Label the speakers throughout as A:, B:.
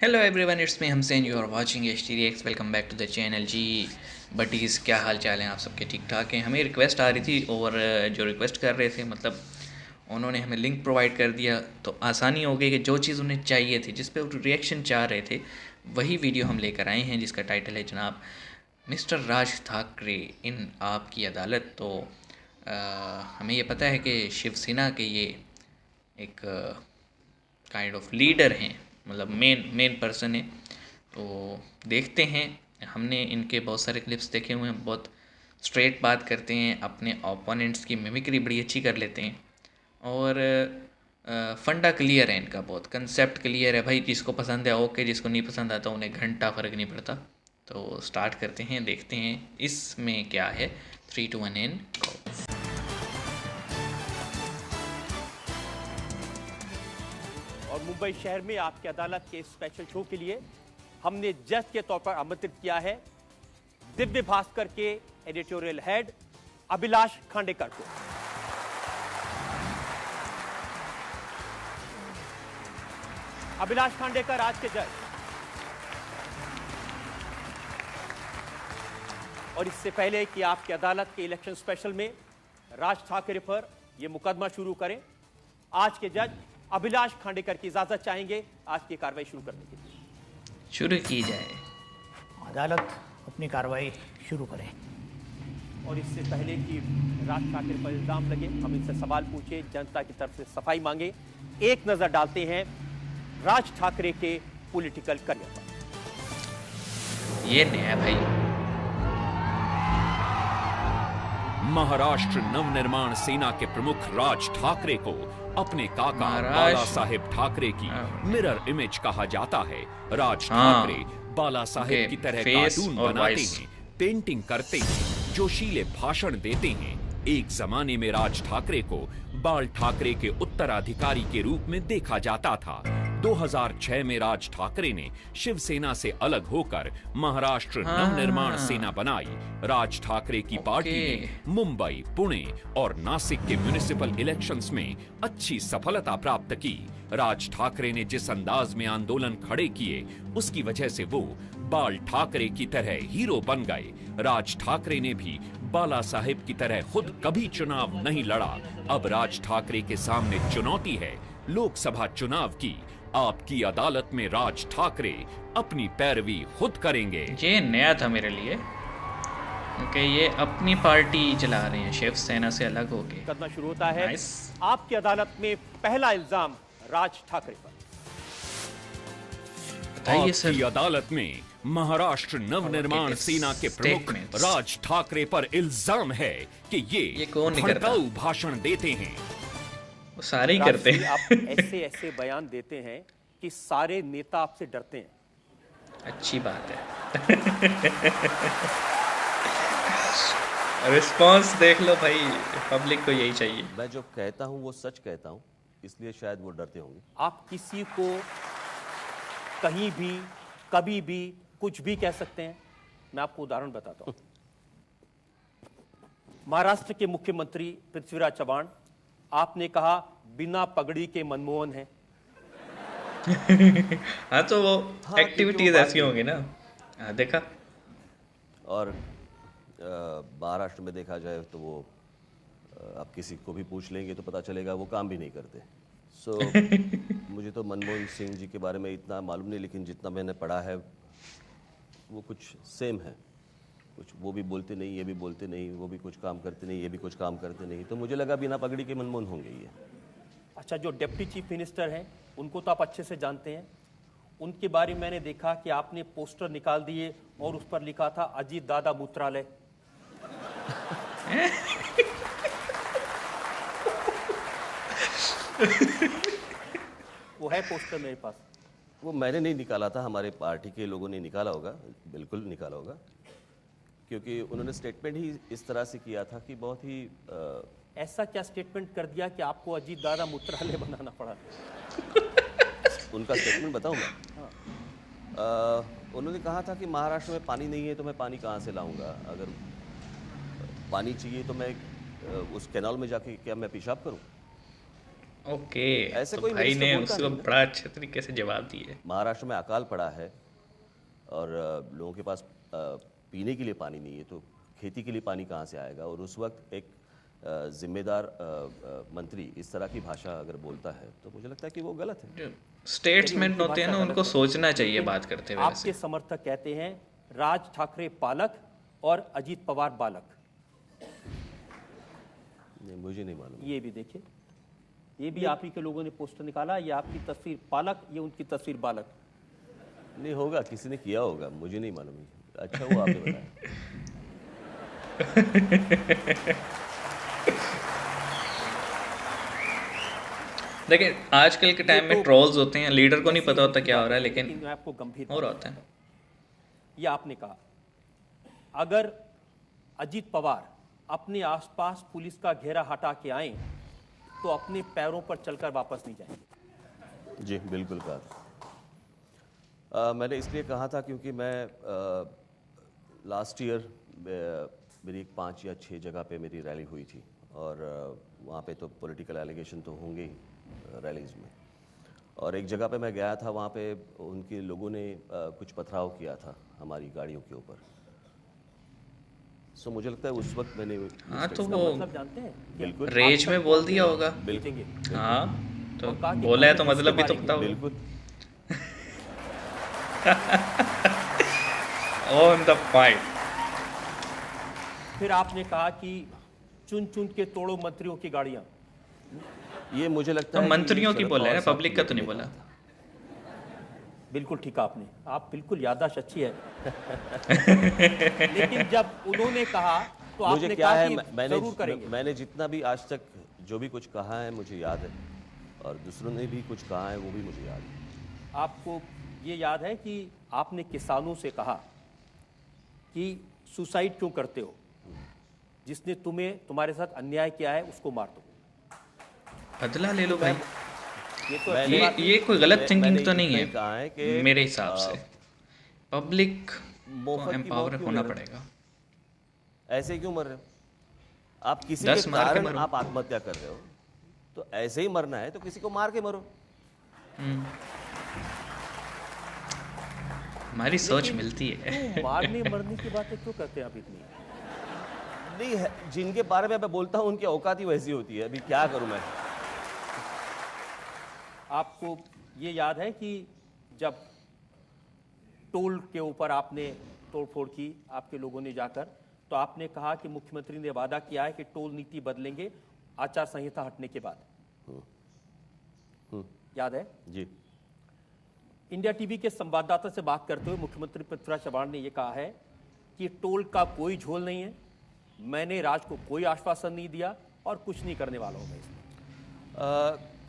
A: Hello everyone, it's me हमसेन। You are watching H T X. Welcome back to the channel जी। Buddies, क्या हाल चाल हैं आप सबके? ठीक ठाक हैं। हमें रिक्वेस्ट आ रही थी और जो रिक्वेस्ट कर रहे थे, मतलब उन्होंने हमें लिंक प्रोवाइड कर दिया, तो आसानी हो गई कि जो चीज़ उन्हें चाहिए थी, जिस पे वो रिएक्शन चाह रहे थे, वही वीडियो हम लेकर आए हैं, जिसका टाइटल है जनाब मिस्टर राज ठाकरे इन आपकी अदालत। तो हमें ये पता है कि शिवसेना के ये एक काइंड ऑफ लीडर हैं, मतलब मेन पर्सन है। तो देखते हैं। हमने इनके बहुत सारे क्लिप्स देखे हुए हैं। बहुत स्ट्रेट बात करते हैं, अपने ओपोनेंट्स की मिमिक्री बड़ी अच्छी कर लेते हैं। और फंडा क्लियर है इनका, बहुत कंसेप्ट क्लियर है भाई। जिसको पसंद है ओके, जिसको नहीं पसंद आता उन्हें घंटा फ़र्क नहीं पड़ता। तो स्टार्ट करते हैं, देखते हैं इसमें क्या है। 3 2 1 एंड गो।
B: और मुंबई शहर में आपकी अदालत के स्पेशल शो के लिए हमने जज के तौर पर आमंत्रित किया है दिव्य भास्कर के एडिटोरियल हेड अभिलाष खांडेकर को। अभिलाष खांडेकर आज के जज। और इससे पहले कि आपकी अदालत के इलेक्शन स्पेशल में राज ठाकरे पर यह मुकदमा शुरू करें, आज के जज अभिलाष खांडेकर की इजाजत चाहेंगे आज की कार्रवाई शुरू करने के लिए।
A: शुरू की जाए।
C: अदालत अपनी कार्रवाई शुरू करें।
B: और इससे पहले कि राज ठाकरे पर इल्जाम लगे, हम इनसे सवाल पूछे, जनता की तरफ से सफाई मांगे। एक नजर डालते हैं राज ठाकरे के पॉलिटिकल करियर पर।
A: ये नया भाई।
D: महाराष्ट्र नवनिर्माण सेना के प्रमुख राज ठाकरे को अपने काका बाला साहेब ठाकरे की मिरर इमेज कहा जाता है। राज ठाकरे बाला साहेब की तरह कार्टून बनाते हैं, पेंटिंग करते हैं, जोशीले भाषण देते हैं। एक जमाने में राज ठाकरे को बाल ठाकरे के उत्तराधिकारी के रूप में देखा जाता था। 2006 में राज ठाकरे ने शिवसेना से अलग होकर महाराष्ट्र नवनिर्माण सेना बनाई। राज ठाकरे की पार्टी ने मुंबई, पुणे और नासिक के म्युनिसिपल इलेक्शंस में अच्छी सफलता प्राप्त की। राज ठाकरे ने जिस अंदाज में आंदोलन खड़े किए, उसकी वजह से वो बाल ठाकरे की तरह हीरो बन गए। राज ठाकरे ने भी बाला साहेब की तरह खुद कभी चुनाव नहीं लड़ा। अब राज ठाकरे के सामने चुनौती है लोकसभा चुनाव की। आपकी अदालत में राज ठाकरे अपनी पैरवी खुद करेंगे।
A: ये नया था मेरे लिए, क्योंकि ये अपनी पार्टी चला रहे हैं शिवसेना से अलग होके।
B: मुकदमा शुरू होता है। आपकी अदालत में पहला इल्जाम राज ठाकरे पर।
A: बताइए सर।
D: आपकी अदालत में महाराष्ट्र नवनिर्माण सेना के प्रमुख राज ठाकरे पर इल्जाम है कि ये भड़काऊ भाषण देते हैं।
A: वो सारे ही करते हैं।
B: आप ऐसे ऐसे बयान देते हैं कि सारे नेता आपसे डरते हैं।
A: अच्छी बात है। रिस्पांस देख लो भाई, पब्लिक को यही चाहिए।
E: मैं जो कहता हूं वो सच कहता हूं, इसलिए शायद वो डरते होंगे।
B: आप किसी को कहीं भी कभी भी कुछ भी कह सकते हैं। मैं आपको उदाहरण बताता हूं। महाराष्ट्र के मुख्यमंत्री पृथ्वीराज चव्हाण, आपने कहा बिना पगड़ी के मनमोहन है।
A: हाँ, तो वो एक्टिविटीज ऐसी होंगी ना। हाँ, देखा।
E: और महाराष्ट्र में देखा जाए तो वो आप किसी को भी पूछ लेंगे तो पता चलेगा वो काम भी नहीं करते। मुझे तो मनमोहन सिंह जी के बारे में इतना मालूम नहीं, लेकिन जितना मैंने पढ़ा है वो कुछ सेम है। कुछ वो भी बोलते नहीं, ये भी बोलते नहीं, वो भी कुछ काम करते नहीं, ये भी कुछ काम करते नहीं। तो मुझे लगा बिना पगड़ी के मनमोहन होंगे ये।
B: अच्छा, जो डिप्टी चीफ मिनिस्टर हैं उनको तो आप अच्छे से जानते हैं। उनके बारे में मैंने देखा कि आपने पोस्टर निकाल दिए और उस पर लिखा था अजीत दादा मूत्रालय। वो है पोस्टर मेरे पास।
E: वो मैंने नहीं निकाला था, हमारे पार्टी के लोगों ने निकाला होगा, बिल्कुल निकाला होगा, क्योंकि उन्होंने स्टेटमेंट ही इस तरह से किया था कि बहुत ही
B: ऐसा क्या स्टेटमेंट कर दिया कि आपको अजीत दादा मूत्रालय बनाना पड़ा?
E: उनका स्टेटमेंट बताऊं मैं? उन्होंने कहा था कि महाराष्ट्र में पानी नहीं है तो मैं पानी कहाँ से लाऊंगा। अगर पानी चाहिए तो मैं उस कैनाल में जाके क्या मैं पेशाब करूं?
A: ओके,
E: ऐसे
A: तो
E: कोई
A: भाई
E: मिनिस्टर
A: ने
E: बोलता
A: उसको
E: नहीं है।
A: बड़ा अच्छे तरीके से जवाब दिए।
E: महाराष्ट्र में अकाल पड़ा है और लोगों के पास पीने के लिए पानी नहीं है, तो खेती के लिए पानी कहाँ से आएगा? और उस वक्त एक जिम्मेदार मंत्री इस तरह की भाषा अगर बोलता है तो मुझे लगता है कि वो गलत है।
A: जो स्टेट्समैन होते हैं ना, उनको सोचना चाहिए
B: लेकिन
A: बात करते हुए।
B: आपके
A: वैसे
B: समर्थक कहते हैं राज ठाकरे पालक और अजीत पवार बालक।
E: नहीं, मुझे नहीं मालूम।
B: ये भी देखिए, ये भी आप ही के लोगों ने पोस्टर निकाला, ये आपकी तस्वीर पालक, ये उनकी तस्वीर बालक।
E: नहीं होगा, किसी ने किया होगा, मुझे नहीं मालूम। अच्छा हुआ आपने बताया।
A: देखिए, आजकल के टाइम में ट्रोल्स होते हैं, लीडर को नहीं पता होता क्या हो रहा है, लेकिन
B: मैं आपको गंभीर
A: हो रहा होता है।
B: ये आपने कहा अगर अजीत पवार अपने आसपास पुलिस का घेरा हटा के आए तो अपने पैरों पर चलकर वापस नहीं जाएंगे।
E: जी बिल्कुल कहा। मैंने इसलिए कहा था क्योंकि मैं लास्ट ईयर मेरी 5 या 6 जगह पे मेरी रैली हुई थी और वहाँ पे तो पॉलिटिकल एलिगेशन तो होंगे ही रैलीज में। और एक जगह पे मैं गया था, वहाँ पे उनके लोगों ने कुछ पथराव किया था हमारी गाड़ियों के ऊपर। सो मुझे लगता है उस वक्त मैंने
A: हाँ, तो
B: इसका
A: वो
B: मतलब जानते हैं?
E: बिल्कुल
A: रेज में बोल दिया होगा।
E: बिल्कुल
A: हाँ, तो
B: और कहा कि
A: बोला है तो
B: हमने
A: मतलब भी तो
B: किसके
A: पता होगा।
E: बिल्कुल।
A: On the fight.
B: फिर आपने कहा कि चुन चुन के तोड़ो मंत्रियों की गाड़ियां।
E: ये मुझे लगता
A: तो
E: है कि
A: मंत्रियों की
E: शरद
A: बोला है ना,
E: पवार साहब
A: पब्लिक
E: की
A: का तो नहीं
E: मीटिंग
A: बोला।
E: में कहा था।
B: बिल्कुल ठीक है आपने, आप बिल्कुल याददाश्त अच्छी है। लेकिन जब उन्होंने कहा तो
E: मुझे
B: आपने
E: क्या
B: कहा
E: है,
B: कि जरूर करेंगे।
E: मैंने जितना भी आज तक जो भी कुछ कहा है मुझे याद है, और दूसरों ने भी कुछ कहा है वो भी मुझे याद है।
B: आपको ये याद है कि आपने किसानों से कहा कि सुसाइड क्यों करते हो, जिसने तुम्हारे साथ अन्याय किया है उसको मार दो।
A: बदला ले लो भाई।
B: ये तो
E: मैंने-
B: अच्छी बात
A: ये कोई गलत थिंकिंग
E: मैंने
A: तो नहीं
E: इतना ही कहा है
A: है
E: कि,
A: मेरे हिसाब से। पब्लिक
E: मुफ्त
A: को
E: की
A: एम्पावर
E: मौत क्यों
A: होना
E: ले रहे हो?
A: पड़ेगा।
E: ऐसे ही क्यों मर रहे हो? आप किसी
A: 10
E: के
A: मार के
E: कारण
A: मरो।
E: आप आत्महत्या कर रहे हो, तो ऐसे ही मरना है तो किसी को मार के मरो।
A: हमारी सोच मिलती है।
B: क्यों मारने मरने की बातें क्यों करते हैं आप इतनी?
E: नहीं है, जिनके बारे में मैं बोलता हूँ उनकी औकात ही वैसी होती है। अभी क्या करूँ मैं?
B: आपको ये याद है कि जब टोल के ऊपर आपने तोड़फोड़ की आपके लोगों ने जाकर, तो आपने कहा कि मुख्यमंत्री ने वादा किया है कि टोल नीति बदलेंगे आचार संहिता हटने के बाद। याद है?
E: जी।
B: इंडिया टीवी के संवाददाता से बात करते हुए मुख्यमंत्री पृथ्वीराज चव्हाण ने यह कहा है कि टोल का कोई झोल नहीं है, मैंने राज को कोई आश्वासन नहीं दिया और कुछ नहीं करने वाला हूं मैं इसमें।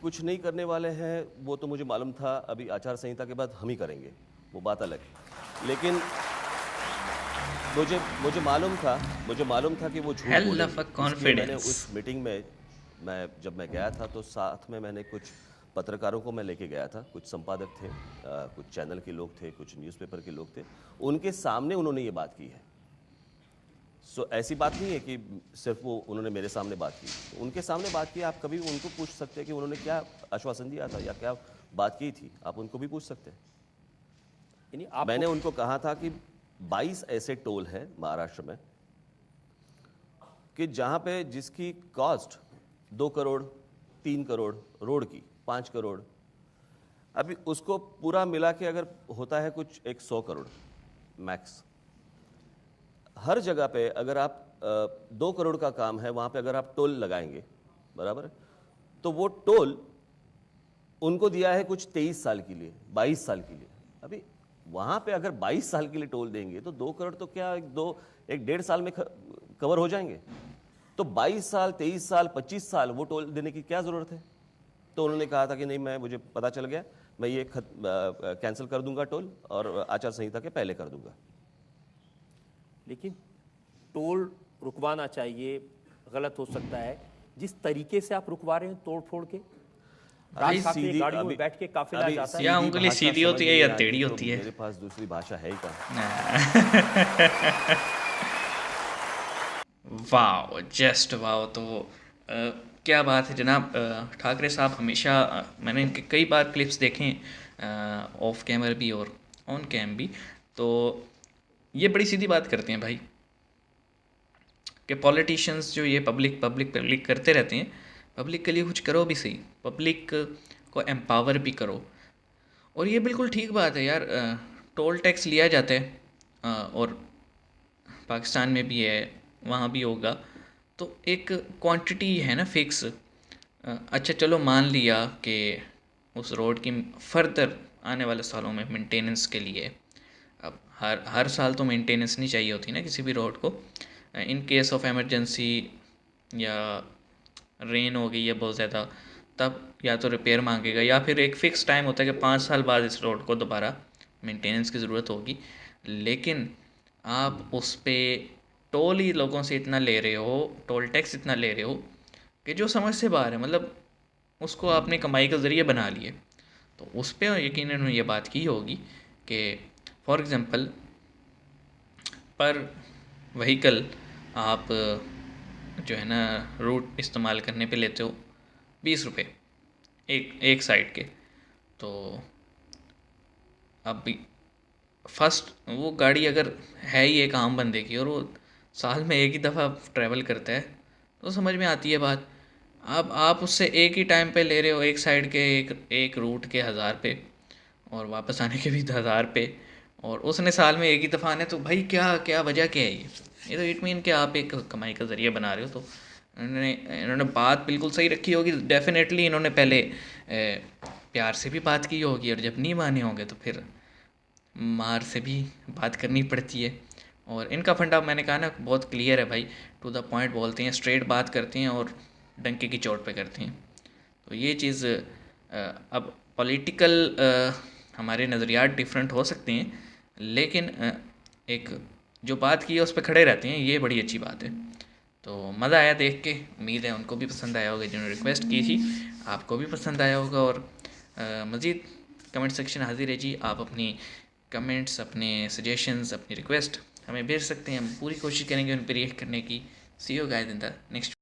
E: कुछ नहीं करने वाले हैं वो तो मुझे मालूम था। अभी आचार संहिता के बाद हम ही करेंगे, वो बात अलग है। लेकिन मुझे मालूम था कि वो झूठ
A: Hell
E: बोलेंगे।
A: of a
E: इसलिए मैंने
A: confidence.
E: उस मीटिंग में जब मैं गया था तो साथ में मैंने कुछ पत्रकारों को मैं लेके गया था। कुछ संपादक थे, कुछ चैनल के लोग थे, कुछ न्यूज़पेपर के लोग थे। उनके सामने उन्होंने ये बात की है। सो ऐसी बात नहीं है कि सिर्फ वो उन्होंने मेरे सामने बात की, उनके सामने बात की। आप कभी भी उनको पूछ सकते हैं कि उन्होंने क्या आश्वासन दिया था या क्या बात की थी, आप उनको भी पूछ सकते हैं।
B: यानी आप
E: मैंने उनको कहा था कि 22 ऐसे टोल हैं महाराष्ट्र में कि जहां पे जिसकी कॉस्ट 2 करोड़ 3 करोड़, रोड की 5 करोड़, अभी उसको पूरा मिला के अगर होता है कुछ 100 करोड़ मैक्स। हर जगह पे अगर आप 2 करोड़ का काम है, वहां पे अगर आप टोल लगाएंगे, बराबर है, तो वो टोल उनको दिया है कुछ 23 साल के लिए, 22 साल के लिए। अभी वहां पे अगर 22 साल के लिए टोल देंगे तो 2 करोड़ तो क्या एक 1.5 साल में कवर हो जाएंगे। तो 22 साल, 23 साल, 25 साल वो टोल देने की क्या जरूरत है? तो उन्होंने कहा था कि नहीं, मुझे पता चल गया, मैं ये कैंसिल कर दूंगा टोल और आचार संहिता के पहले कर दूंगा।
B: लेकिन टोल रुकवाना चाहिए, गलत हो सकता है जिस तरीके से आप रुकवा रहे हैं तोड़ फोड़ के। राज ठाकरे गाड़ियों में बैठ के काफिला जाता है।
A: या उंगली सीधी होती है या टेढ़ी होती है।
E: मेरे पास दूसरी भाषा है ही कहाँ।
A: Wow, just wow. तो क्या बात है जनाब। ठाकरे साहब हमेशा मैंने इनके कई बार क्लिप्स देखे हैं, ऑफ कैमरा भी और ऑन कैम भी, तो ये बड़ी सीधी बात करते हैं भाई कि पॉलिटिशियंस जो ये पब्लिक करते रहते हैं, पब्लिक के लिए कुछ करो भी सही, पब्लिक को एम्पावर भी करो। और ये बिल्कुल ठीक बात है यार। टोल टैक्स लिया जाता है, और पाकिस्तान में भी है, वहाँ भी होगा, तो एक क्वांटिटी है ना फिक्स। अच्छा चलो मान लिया कि उस रोड की फर्दर आने वाले सालों में मेंटेनेंस के लिए, अब हर साल तो मेंटेनेंस नहीं चाहिए होती ना किसी भी रोड को। इन केस ऑफ एमरजेंसी या रेन हो गई है बहुत ज़्यादा, तब या तो रिपेयर मांगेगा, या फिर एक फ़िक्स टाइम होता है कि 5 साल बाद इस रोड को दोबारा मेंटेनेंस की ज़रूरत होगी। लेकिन आप उस पर टोल ही लोगों से इतना ले रहे हो, टोल टैक्स इतना ले रहे हो कि जो समझ से बाहर है। मतलब उसको आपने कमाई का ज़रिए बना लिए। तो उस पर यकीनन ये बात की होगी कि फॉर एग्ज़ाम्पल पर व्हीकल आप जो है ना रूट इस्तेमाल करने पे लेते हो 20 रुपये एक साइड के। तो अब फर्स्ट वो गाड़ी अगर है ही एक आम बंदे की और वो साल में एक ही दफ़ा ट्रैवल करता है, तो समझ में आती है बात। अब आप उससे एक ही टाइम पे ले रहे हो एक साइड के एक रूट के 1000 पे और वापस आने के भी 1000 पे, और उसने साल में एक ही दफ़ा आना है। तो भाई क्या वजह क्या है ये तो इट मीन कि आप एक कमाई का ज़रिया बना रहे हो। तो इन्होंने बात बिल्कुल सही रखी होगी। डेफिनेटली इन्होंने पहले प्यार से भी बात की होगी, और जब नहीं माने होंगे तो फिर मार से भी बात करनी पड़ती है। और इनका फंडा मैंने कहा ना बहुत क्लियर है भाई, टू द पॉइंट बोलते हैं, स्ट्रेट बात करते हैं और डंके की चोट पे करते हैं। तो ये चीज़ अब पॉलिटिकल हमारे नज़रियात डिफरेंट हो सकते हैं, लेकिन एक जो बात की है उस पर खड़े रहते हैं, ये बड़ी अच्छी बात है। तो मज़ा आया देख के, उम्मीद है उनको भी पसंद आया होगा जिन्होंने रिक्वेस्ट की थी, आपको भी पसंद आया होगा। और मज़ीद कमेंट सेक्शन हाजिर है जी, आप अपनी कमेंट्स, अपने सजेशंस, अपनी रिक्वेस्ट हमें भेज सकते हैं। हम पूरी कोशिश करेंगे उन पर रिएक्ट करने की। See you guys in the next